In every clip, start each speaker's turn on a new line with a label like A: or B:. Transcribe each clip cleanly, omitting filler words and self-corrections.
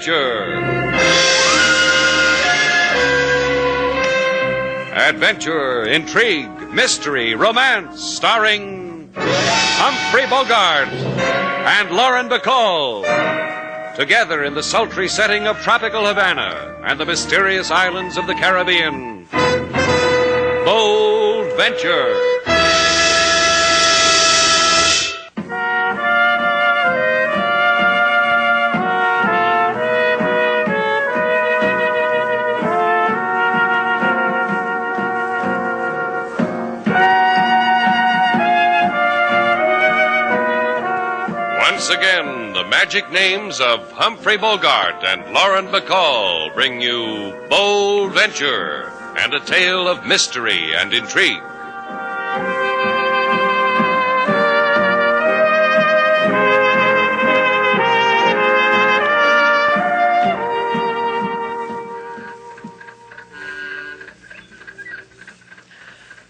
A: Adventure. Adventure, intrigue, mystery, romance, starring Humphrey Bogart and Lauren Bacall. Together in the sultry setting of tropical Havana and the mysterious islands of the Caribbean. Bold Venture. Once again, the magic names of Humphrey Bogart and Lauren Bacall bring you Bold Venture and a tale of mystery and intrigue.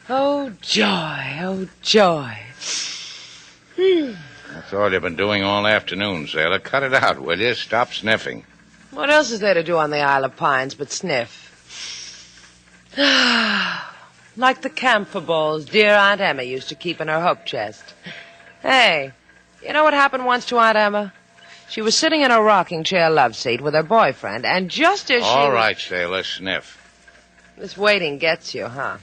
B: Oh, joy, oh, joy.
C: That's all you've been doing all afternoon, sailor. Cut it out, will you? Stop sniffing.
B: What else is there to do on the Isle of Pines but sniff? Like the camphor balls dear Aunt Emma used to keep in her hope chest. Hey, you know what happened once to Aunt Emma? She was sitting in a rocking chair love seat with her boyfriend, and just as
C: All right, sailor, sniff.
B: This waiting gets you, huh?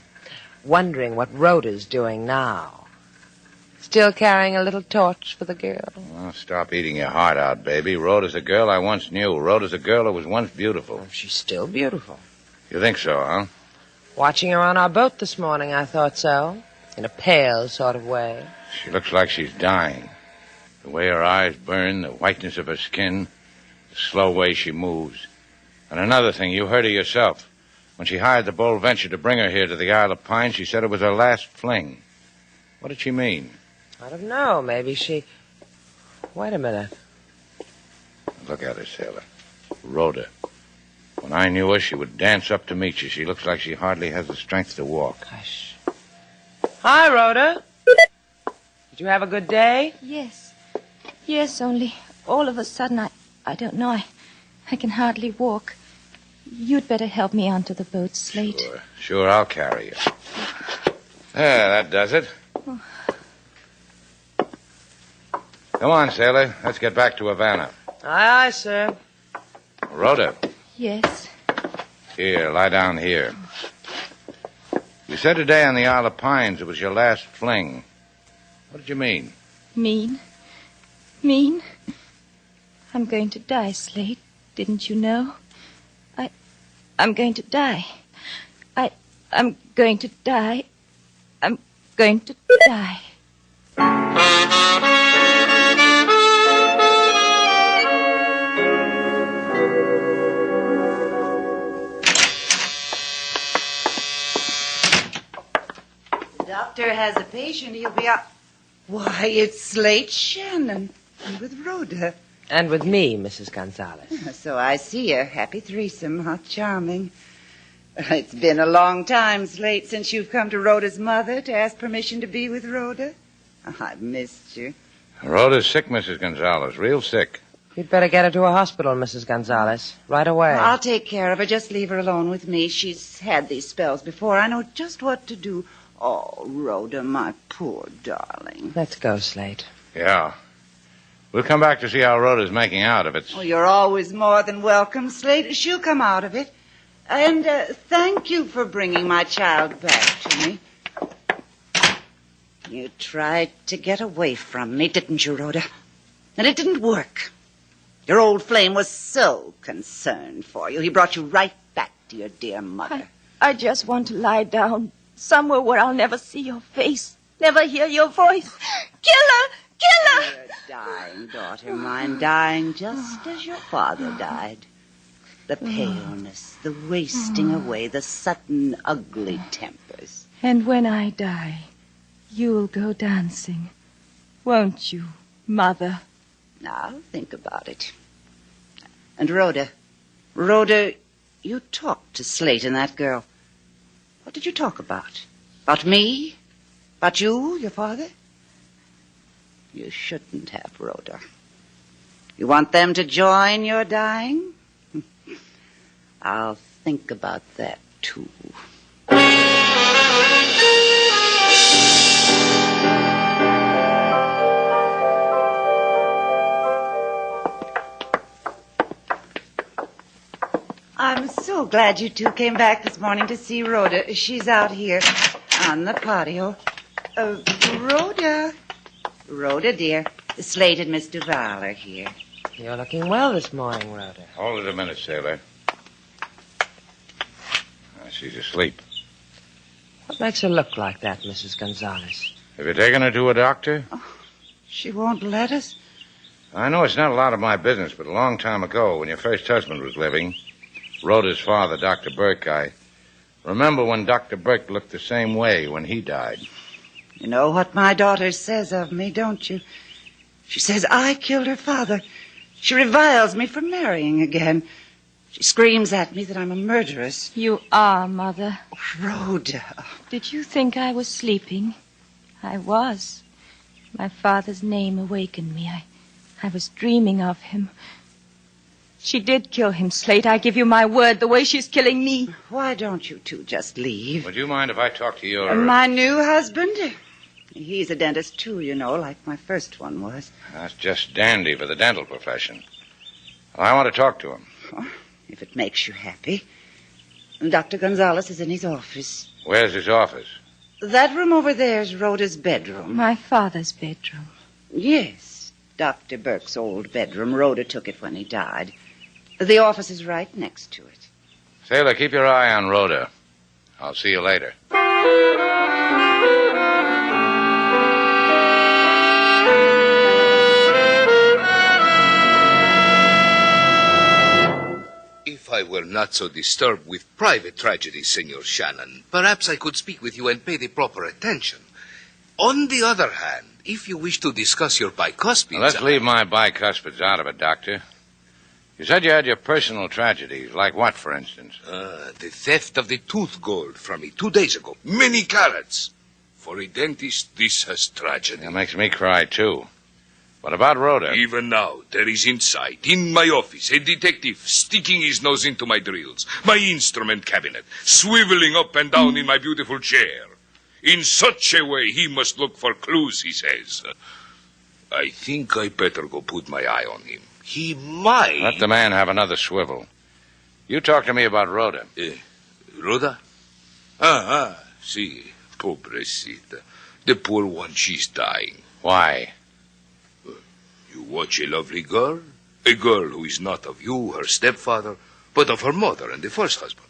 B: Wondering what Rhoda's doing now. Still carrying a little torch for the girl?
C: Oh, stop eating your heart out, baby. Rhoda's a girl I once knew. Rhoda's a girl who was once beautiful.
B: She's still beautiful.
C: You think so, huh?
B: Watching her on our boat this morning, I thought so. In a pale sort of way.
C: She looks like she's dying. The way her eyes burn, the whiteness of her skin, the slow way she moves. And another thing, you heard her yourself. When she hired the Bold Venture to bring her here to the Isle of Pines, she said it was her last fling. What did she mean?
B: I don't know. Maybe she... Wait a minute.
C: Look at her, sailor. Rhoda. When I knew her, she would dance up to meet you. She looks like she hardly has the strength to walk.
B: Hush. Hi, Rhoda. Did you have a good day?
D: Yes. Yes, only all of a sudden I don't know. I can hardly walk. You'd better help me onto the boat, Slate.
C: Sure, I'll carry you. There, that does it.
D: Oh.
C: Come on, sailor. Let's get back to Havana.
B: Aye, aye, sir.
C: Rhoda.
D: Yes.
C: Here, lie down here. You said today on the Isle of Pines it was your last fling. What did you mean?
D: Mean? Mean? I'm going to die, Slate. Didn't you know? I'm going to die. I'm going to die. I'm going to die.
E: The doctor has a patient. He'll be out. Why, it's Slate Shannon. And with Rhoda.
B: And with me, Mrs. Gonzalez.
E: So I see a happy threesome. How charming. It's been a long time, Slate, since you've come to Rhoda's mother to ask permission to be with Rhoda. I've missed you.
C: Rhoda's sick, Mrs. Gonzalez. Real sick.
B: You'd better get her to a hospital, Mrs. Gonzalez. Right away.
E: I'll take care of her. Just leave her alone with me. She's had these spells before. I know just what to do. Oh, Rhoda, my poor darling.
B: Let's go, Slate.
C: Yeah. We'll come back to see how Rhoda's making out of it.
E: Oh, you're always more than welcome, Slate. She'll come out of it. And thank you for bringing my child back to me. You tried to get away from me, didn't you, Rhoda? And it didn't work. Your old flame was so concerned for you. He brought you right back to your dear mother.
D: I just want to lie down somewhere where I'll never see your face, never hear your voice. Kill her! Kill her!
E: You're dying, daughter mine, dying just as your father died. The paleness, the wasting away, the sudden ugly tempers.
D: And when I die, you'll go dancing, won't you, Mother?
E: Now, think about it. And Rhoda, you talked to Slate and that girl. What did you talk about? About me? About you, your father? You shouldn't have, Rhoda. You want them to join your dying? I'll think about that, too. I'm so glad you two came back this morning to see Rhoda. She's out here on the patio. Rhoda. Rhoda, dear. Slate and Miss Duval are here.
B: You're looking well this morning, Rhoda.
C: Hold it a minute, sailor. She's asleep.
B: What makes her look like that, Mrs. Gonzalez?
C: Have you taken her to a doctor?
E: Oh, she won't let us.
C: I know it's not a lot of my business, but a long time ago, when your first husband was living, Rhoda's father, Dr. Burke, I remember when Dr. Burke looked the same way when he died.
E: You know what my daughter says of me, don't you? She says I killed her father. She reviles me for marrying again. She screams at me that I'm a murderess.
D: You are, Mother.
E: Rhoda.
D: Did you think I was sleeping? I was. My father's name awakened me. I was dreaming of him. She did kill him, Slate. I give you my word, the way she's killing me.
E: Why don't you two just leave?
C: Would you mind if I talk to your...
E: My new husband? He's a dentist, too, you know, like my first one was.
C: That's just dandy for the dental profession. Well, I want to talk to him.
E: Oh, if it makes you happy. Dr. Gonzalez is in his office.
C: Where's his office?
E: That room over there is Rhoda's bedroom.
D: My father's bedroom.
E: Yes, Dr. Burke's old bedroom. Rhoda took it when he died. The office is right next to it.
C: Sailor, keep your eye on Rhoda. I'll see you later.
F: If I were not so disturbed with private tragedies, Senor Shannon, perhaps I could speak with you and pay the proper attention. On the other hand, if you wish to discuss your bicuspids...
C: Now, let's leave my bicuspids out of it, Doctor. You said you had your personal tragedies. Like what, for instance?
F: The theft of the tooth gold from me 2 days ago. Many carats. For a dentist, this has tragedy.
C: That makes me cry, too. What about Rhoda?
F: Even now, there is inside, in my office, a detective sticking his nose into my drills, my instrument cabinet, swiveling up and down in my beautiful chair. In such a way, he must look for clues, he says. I think I better go put my eye on him. He might...
C: Let the man have another swivel. You talk to me about Rhoda.
F: Rhoda? See, pobrecita. The poor one, she's dying.
C: Why?
F: You watch a lovely girl, a girl who is not of you, her stepfather, but of her mother and the first husband.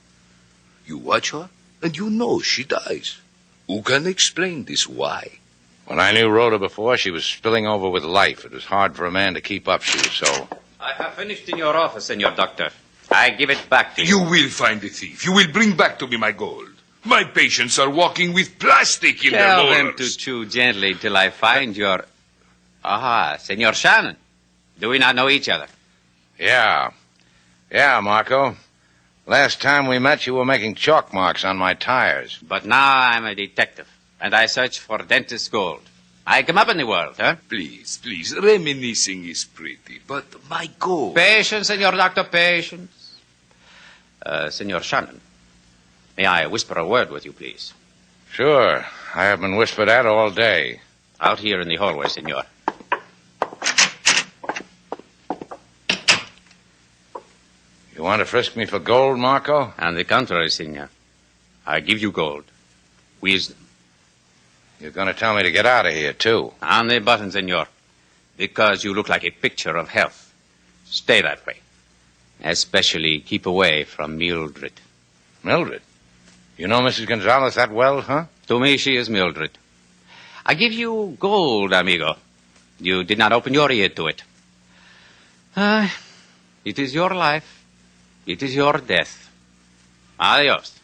F: You watch her, and you know she dies. Who can explain this why?
C: When I knew Rhoda before, she was spilling over with life. It was hard for a man to keep up. She was so...
G: I have finished in your office, Senor Doctor. I give it back to you.
F: You will find the thief. You will bring back to me my gold. My patients are walking with plastic in their
G: Tell
F: molars.
G: them to chew gently till I find your... Senor Shannon. Do we not know each other?
C: Yeah, Marco. Last time we met, you were making chalk marks on my tires.
G: But now I'm a detective, and I search for dentist gold. I come up in the world, huh?
F: Please, reminiscing is pretty, but my gold...
G: Patience, Senor Doctor, patience. Senor Shannon, may I whisper a word with you, please?
C: Sure. I have been whispered at all day.
G: Out here in the hallway, Senor.
C: You want to frisk me for gold, Marco?
G: On the contrary, Senor. I give you gold. Wisdom.
C: You're going to tell me to get out of here, too.
G: On the button, Senor. Because you look like a picture of health. Stay that way. Especially keep away from Mildred.
C: Mildred? You know Mrs. Gonzalez that well, huh?
G: To me, she is Mildred. I give you gold, amigo. You did not open your ear to it. It is your life. It is your death. Adios.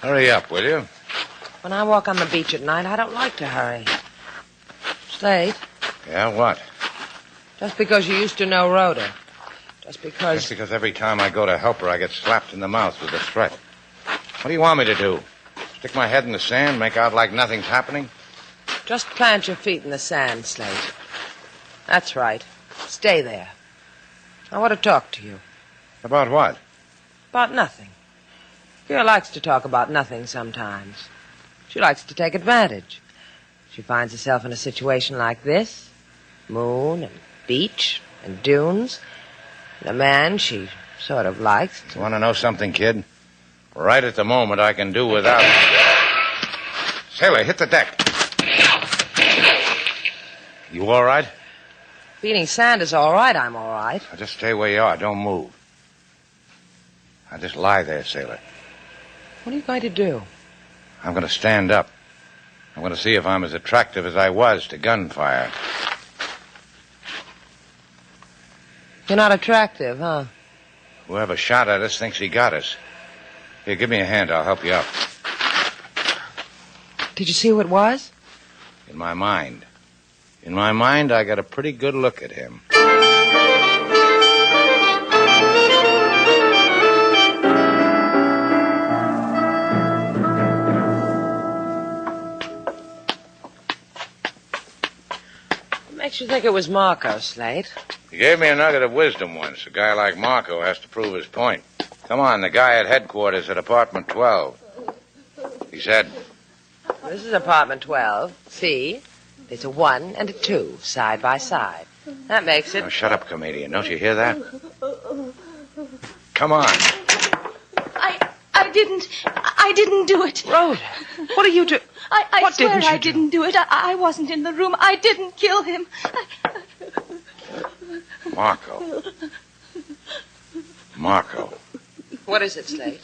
C: Hurry up, will you?
B: When I walk on the beach at night, I don't like to hurry. Slate,
C: Yeah, what?
B: just because you used to know Rhoda. Just because...
C: That's because every time I go to help her, I get slapped in the mouth with a threat. What do you want me to do? Stick my head in the sand, make out like nothing's happening?
B: Just plant your feet in the sand, Slate. That's right. Stay there. I want to talk to you.
C: About what?
B: About nothing. Girl likes to talk about nothing sometimes. She likes to take advantage. She finds herself in a situation like this. Moon and beach and dunes. And a man she sort of likes.
C: You want to know something, kid? Right at the moment, I can do without... Sailor, hit the deck. You all right?
B: Beating sand is all right. I'm all right.
C: Now just stay where you are. Don't move. Now just lie there, Sailor.
B: What are you going to do?
C: I'm going to stand up. I'm going to see if I'm as attractive as I was to gunfire.
B: You're not attractive, huh?
C: Whoever shot at us thinks he got us. Here, give me a hand. I'll help you up.
B: Did you see who it was?
C: In my mind. In my mind, I got a pretty good look at him.
B: What makes you think it was Marco, Slate?
C: He gave me a nugget of wisdom once. A guy like Marco has to prove his point. Come on, the guy at headquarters at apartment 12. He said,
B: This is apartment 12. See? There's a 1 and a 2 side by side. That makes it...
C: oh, shut up, comedian. Don't you hear that? Come on.
D: I didn't do it.
B: Rhoda, what are you doing?
D: I
B: What
D: swear
B: didn't you
D: I
B: do?
D: didn't do it. I wasn't in the room. I didn't kill him.
C: Marco. Marco.
B: What is it, Slate?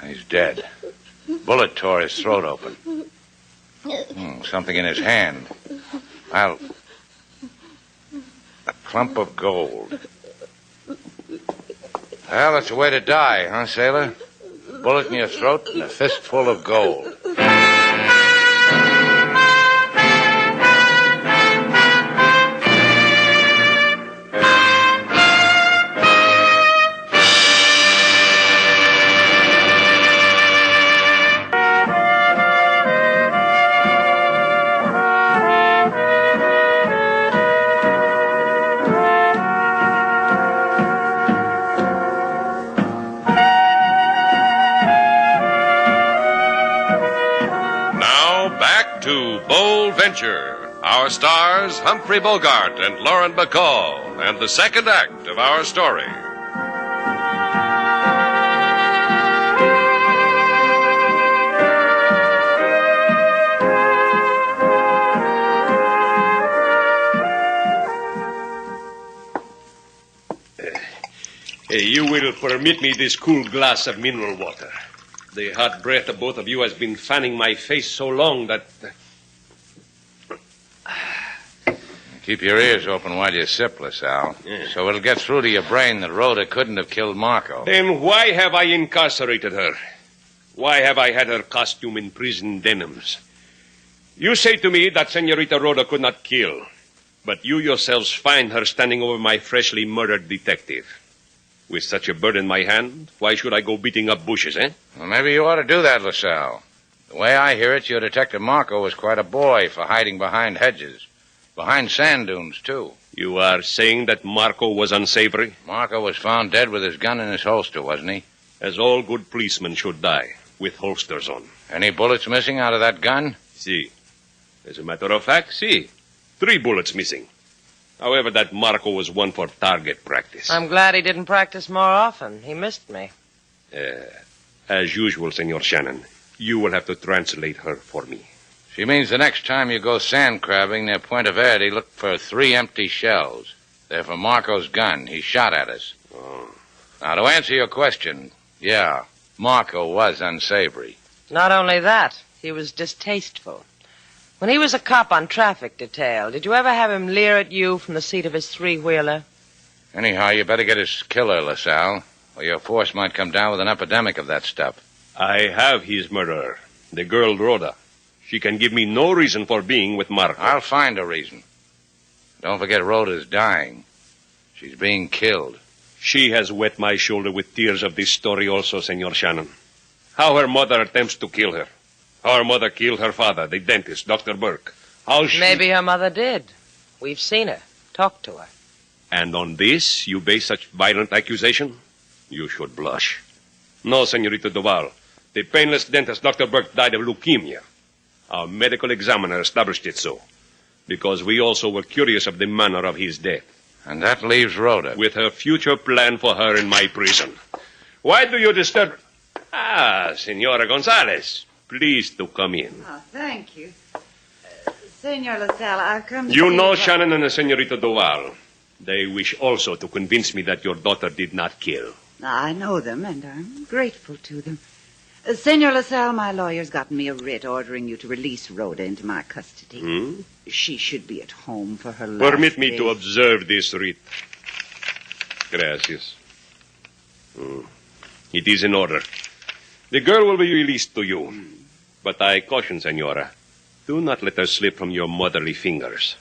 C: He's dead. Bullet tore his throat open. Something in his hand. A clump of gold. Well, that's a way to die, huh, sailor? Bullet in your throat and a fistful of gold.
A: Our stars, Humphrey Bogart and Lauren Bacall, and the second act of our story.
H: You will permit me this cool glass of mineral water. The hot breath of both of you has been fanning my face so long that...
C: Keep your ears open while you sip, LaSalle.
H: Yeah.
C: So it'll get through to your brain that Rhoda couldn't have killed Marco.
H: Then why have I incarcerated her? Why have I had her costume in prison denims? You say to me that Senorita Rhoda could not kill, but you yourselves find her standing over my freshly murdered detective. With such a bird in my hand, why should I go beating up bushes, eh?
C: Well, maybe you ought to do that, LaSalle. The way I hear it, your Detective Marco was quite a boy for hiding behind hedges. Behind sand dunes, too.
H: You are saying that Marco was unsavory?
C: Marco was found dead with his gun in his holster, wasn't he?
H: As all good policemen should die, with holsters on.
C: Any bullets missing out of that gun?
H: See. As a matter of fact, see. 3 bullets missing. However, that Marco was one for target practice.
B: I'm glad he didn't practice more often. He missed me.
H: As usual, Senor Shannon, you will have to translate her for me.
C: She means the next time you go sand crabbing near Puente Verde, look for 3 empty shells. They're from Marco's gun. He shot at us.
H: Oh.
C: Now, to answer your question, yeah, Marco was unsavory.
B: Not only that, he was distasteful. When he was a cop on traffic detail, did you ever have him leer at you from the seat of his 3-wheeler?
C: Anyhow, you better get his killer, LaSalle, or your force might come down with an epidemic of that stuff.
H: I have his murderer, the girl Rhoda. She can give me no reason for being with Marco.
C: I'll find a reason. Don't forget Rhoda's dying. She's being killed.
H: She has wet my shoulder with tears of this story also, Senor Shannon. How her mother attempts to kill her. How her mother killed her father, the dentist, Dr. Burke. How she...
B: Maybe her mother did. We've seen her. Talked to her.
H: And on this, you base such violent accusation? You should blush. No, Senorita Duval. The painless dentist, Dr. Burke, died of leukemia. Our medical examiner established it so. Because we also were curious of the manner of his death.
C: And that leaves Rhoda.
H: With her future plan for her in my prison. Why do you disturb... Ah, Senora Gonzalez. Please to come in.
E: Oh, thank you. Senor LaSalle, I've come to
H: You
E: see
H: know
E: about-
H: Shannon and the Senorita Duval. They wish also to convince me that your daughter did not kill.
E: I know them, and I'm grateful to them. Senor LaSalle, my lawyer's gotten me a writ ordering you to release Rhoda into my custody.
H: Hmm?
E: She should be at home for her last
H: Permit me
E: days.
H: to observe this writ. Gracias. It is in order. The girl will be released to you. But I caution, Senora, do not let her slip from your motherly fingers.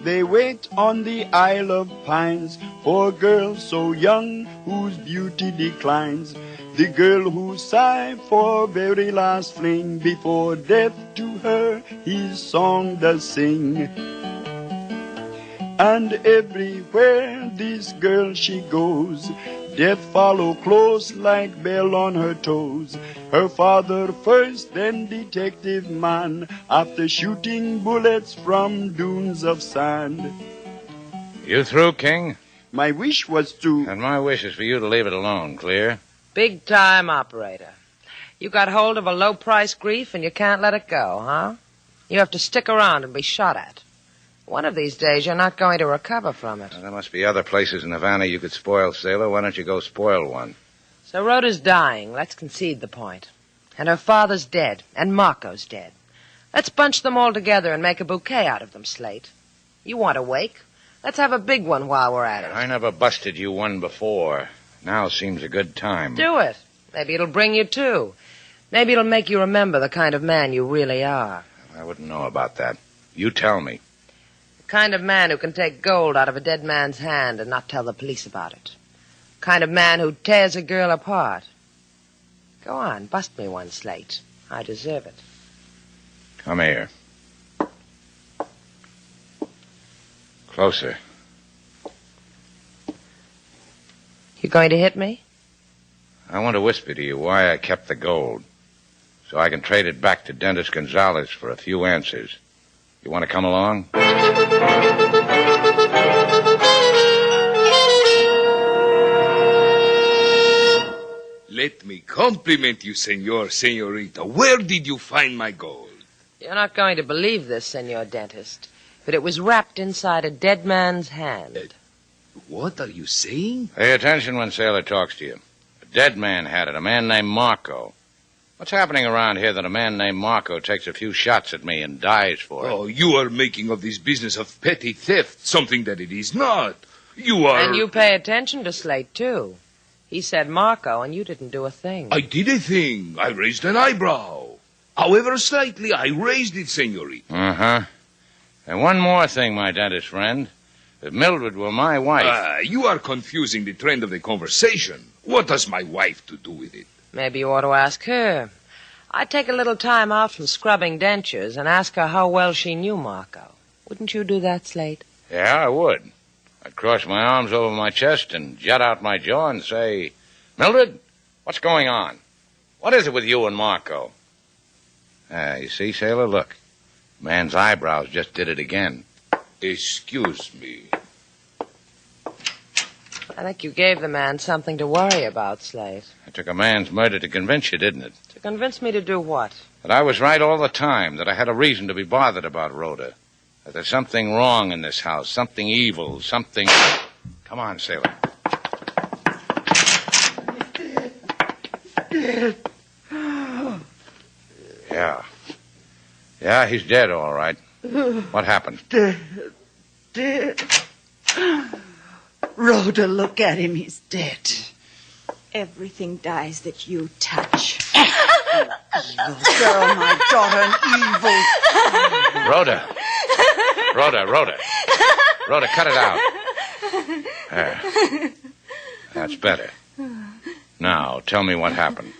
I: They wait on the Isle of Pines for a girl so young whose beauty declines. The girl who sighed for very last fling before death to her his song does sing. And everywhere this girl she goes, death follow close like bell on her toes. Her father first, then detective man, after shooting bullets from dunes of sand.
C: You through, King?
I: My wish was to...
C: And my wish is for you to leave it alone, clear?
B: Big-time operator. You got hold of a low-price grief and you can't let it go, huh? You have to stick around and be shot at. One of these days, you're not going to recover from it.
C: Well, there must be other places in Havana you could spoil, sailor. Why don't you go spoil one?
B: So Rhoda's dying. Let's concede the point. And her father's dead. And Marco's dead. Let's bunch them all together and make a bouquet out of them, Slate. You want a wake? Let's have a big one while we're at it.
C: I never busted you one before. Now seems a good time.
B: Do it. Maybe it'll bring you to. Maybe it'll make you remember the kind of man you really are.
C: I wouldn't know about that. You tell me.
B: The kind of man who can take gold out of a dead man's hand and not tell the police about it. The kind of man who tears a girl apart. Go on, bust me one, Slate. I deserve it.
C: Come here. Closer.
B: You going to hit me?
C: I want to whisper to you why I kept the gold. So I can trade it back to Dentist Gonzalez for a few answers. You want to come along?
F: Let me compliment you, senorita. Where did you find my gold?
B: You're not going to believe this, Senor Dentist, but it was wrapped inside a dead man's hand.
F: What are you saying?
C: Pay attention when Sailor talks to you. A dead man had it, a man named Marco. What's happening around here that a man named Marco takes a few shots at me and dies for it?
F: Oh, you are making of this business of petty theft something that it is not. You are...
B: And you pay attention to Slate, too. He said Marco, and you didn't do a thing.
F: I did a thing. I raised an eyebrow. However slightly, I raised it, senorita.
C: Uh-huh. And one more thing, my dentist friend. If Mildred were my wife...
F: You are confusing the trend of the conversation. What has my wife to do with it?
B: Maybe you ought to ask her. I'd take a little time out from scrubbing dentures and ask her how well she knew Marco. Wouldn't you do that, Slate?
C: Yeah, I would. I'd cross my arms over my chest and jut out my jaw and say, Mildred, what's going on? What is it with you and Marco? You see, Sailor, look. Man's eyebrows just did it again.
F: Excuse me.
B: I think you gave the man something to worry about, Slate.
C: It took a man's murder to convince you, didn't it?
B: To convince me to do what?
C: That I was right all the time, that I had a reason to be bothered about Rhoda. That there's something wrong in this house, something evil, something... Come on, Sailor. Yeah. Yeah, he's dead, all right. What happened?
E: Dead. Rhoda, look at him. He's dead.
D: Everything dies that you touch.
E: Evil girl, my daughter, an evil.
C: Rhoda, cut it out. There. That's better. Now, tell me what happened.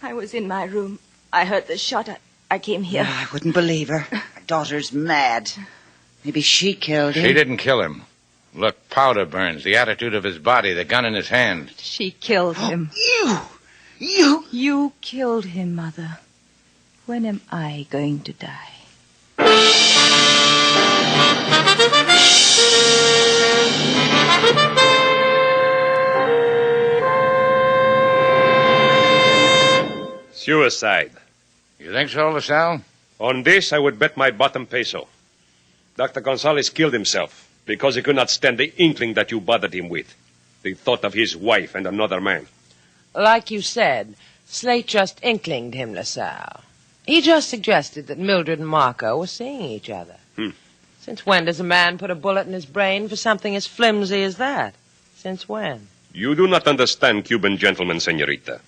D: I was in my room. I heard the shot. I came here.
E: I wouldn't believe her. My daughter's mad. Maybe she killed him.
C: She didn't kill him. Look, powder burns, the attitude of his body, the gun in his hand.
D: She killed him.
E: You!
D: You killed him, Mother. When am I going to die?
H: Suicide.
C: You think so, LaSalle?
H: On this, I would bet my bottom peso. Dr. Gonzalez killed himself because he could not stand the inkling that you bothered him with. The thought of his wife and another man.
B: Like you said, Slate just inklinged him, LaSalle. He just suggested that Mildred and Marco were seeing each other. Since when does a man put a bullet in his brain for something as flimsy as that? Since when?
H: You do not understand Cuban gentlemen, senorita.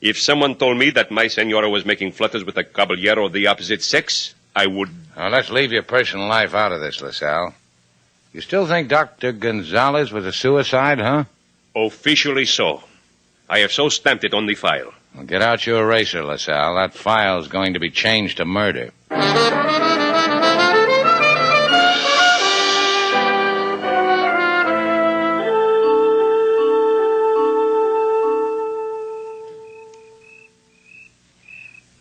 H: If someone told me that my senora was making flutters with a caballero of the opposite sex, I would...
C: Now, let's leave your personal life out of this, LaSalle. You still think Dr. Gonzalez was a suicide, huh?
H: Officially so. I have so stamped it on the file.
C: Well, get out your eraser, LaSalle. That file's going to be changed to murder.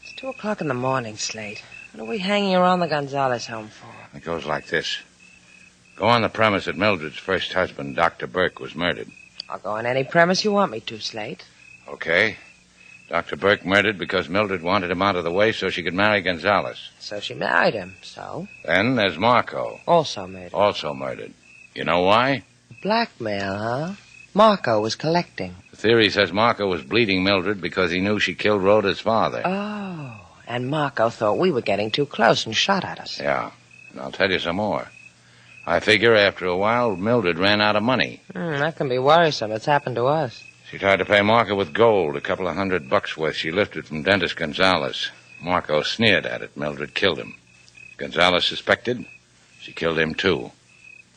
B: It's 2 o'clock in the morning, Slate. What are we hanging around the Gonzalez home for?
C: It goes like this. Go on the premise that Mildred's first husband, Dr. Burke, was murdered.
B: I'll go on any premise you want me to, Slate.
C: Okay. Dr. Burke murdered because Mildred wanted him out of the way so she could marry Gonzalez.
B: So she married him, so?
C: Then there's Marco.
B: Also murdered.
C: Also murdered. You know why?
B: Blackmail, huh? Marco was collecting.
C: The theory says Marco was bleeding Mildred because he knew she killed Rhoda's father.
B: Oh, and Marco thought we were getting too close and shot at us.
C: Yeah, and I'll tell you some more. I figure after a while, Mildred ran out of money.
B: That can be worrisome. It's happened to us.
C: She tried to pay Marco with gold, a couple of $100 worth she lifted from dentist Gonzalez. Marco sneered at it. Mildred killed him. Gonzalez suspected. She killed him, too.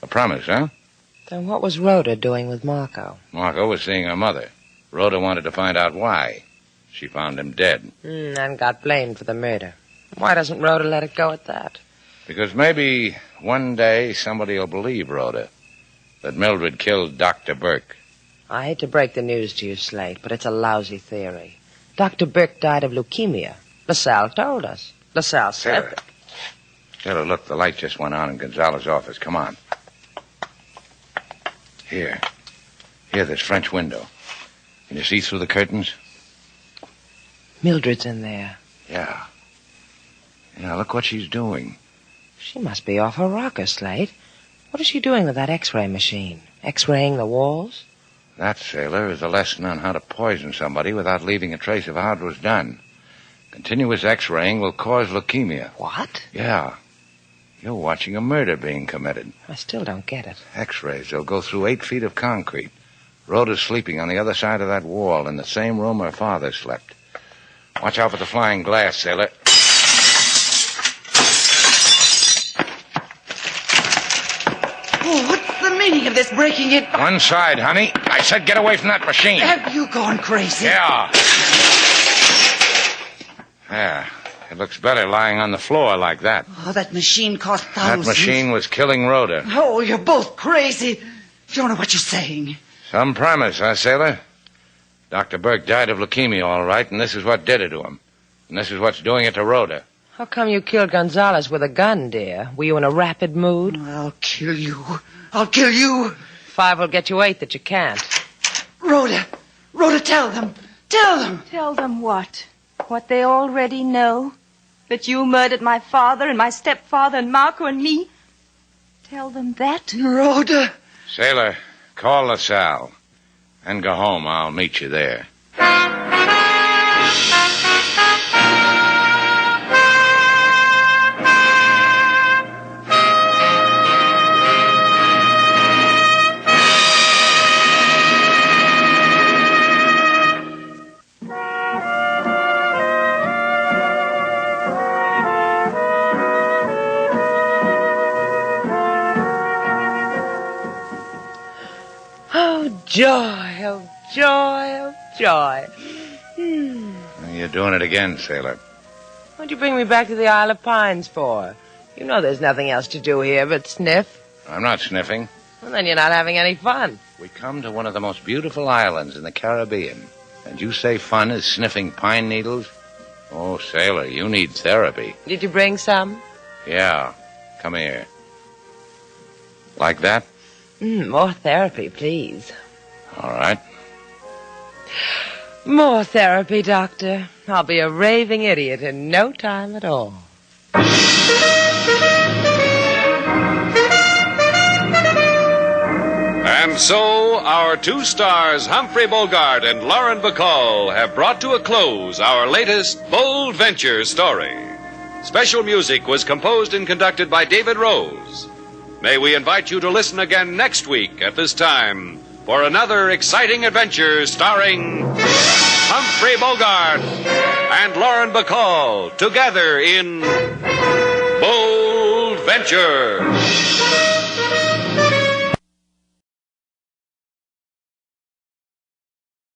C: A promise, huh?
B: Then what was Rhoda doing with Marco?
C: Marco was seeing her mother. Rhoda wanted to find out why. She found him dead.
B: And got blamed for the murder. Why doesn't Rhoda let it go at that?
C: Because maybe one day somebody will believe Rhoda that Mildred killed Dr. Burke.
B: I hate to break the news to you, Slate, but it's a lousy theory. Dr. Burke died of leukemia. LaSalle told us. LaSalle said that.
C: Sarah, look, the light just went on in Gonzalez's office. Come on. Here, this French window. Can you see through the curtains?
B: Mildred's in there.
C: Yeah. Look what she's doing.
B: She must be off her rocker, Slate. What is she doing with that X-ray machine? X-raying the walls?
C: That, sailor, is a lesson on how to poison somebody without leaving a trace of how it was done. Continuous X-raying will cause leukemia.
B: What?
C: Yeah. You're watching a murder being committed.
B: I still don't get it.
C: X-rays, they'll go through 8 feet of concrete. Rhoda's sleeping on the other side of that wall in the same room her father slept. Watch out for the flying glass, sailor.
E: Oh, what's the meaning of this breaking it?
C: One side, honey. I said get away from that machine.
E: Have you gone crazy?
C: Yeah. Yeah. It looks better lying on the floor like that.
E: Oh, that machine cost thousands.
C: That machine was killing Rhoda.
E: Oh, you're both crazy. You don't know what you're saying.
C: Some premise, huh, sailor? Dr. Burke died of leukemia, all right, and this is what did it to him. And this is what's doing it to Rhoda.
B: How come you killed Gonzalez with a gun, dear? Were you in a rapid mood?
E: I'll kill you. I'll kill you.
B: 5 will get you 8 that you can't.
E: Rhoda, tell them. Tell them.
D: Tell them what? What they already know? That you murdered my father and my stepfather and Marco and me? Tell them that?
E: Rhoda.
C: Sailor, call LaSalle. And go home. I'll meet you there.
B: joy, oh, joy, oh, joy.
C: You're doing it again, sailor.
B: What'd you bring me back to the Isle of Pines for? You know there's nothing else to do here but sniff.
C: I'm not sniffing.
B: Well, then you're not having any fun.
C: We come to one of the most beautiful islands in the Caribbean, and you say fun is sniffing pine needles? Oh, sailor, you need therapy.
B: Did you bring some?
C: Yeah. Come here. Like that?
B: More therapy, please.
C: All right.
B: More therapy, Doctor. I'll be a raving idiot in no time at all.
A: And so, our two stars, Humphrey Bogart and Lauren Bacall, have brought to a close our latest Bold Venture story. Special music was composed and conducted by David Rose. May we invite you to listen again next week at this time for another exciting adventure starring Humphrey Bogart and Lauren Bacall together in Bold Venture.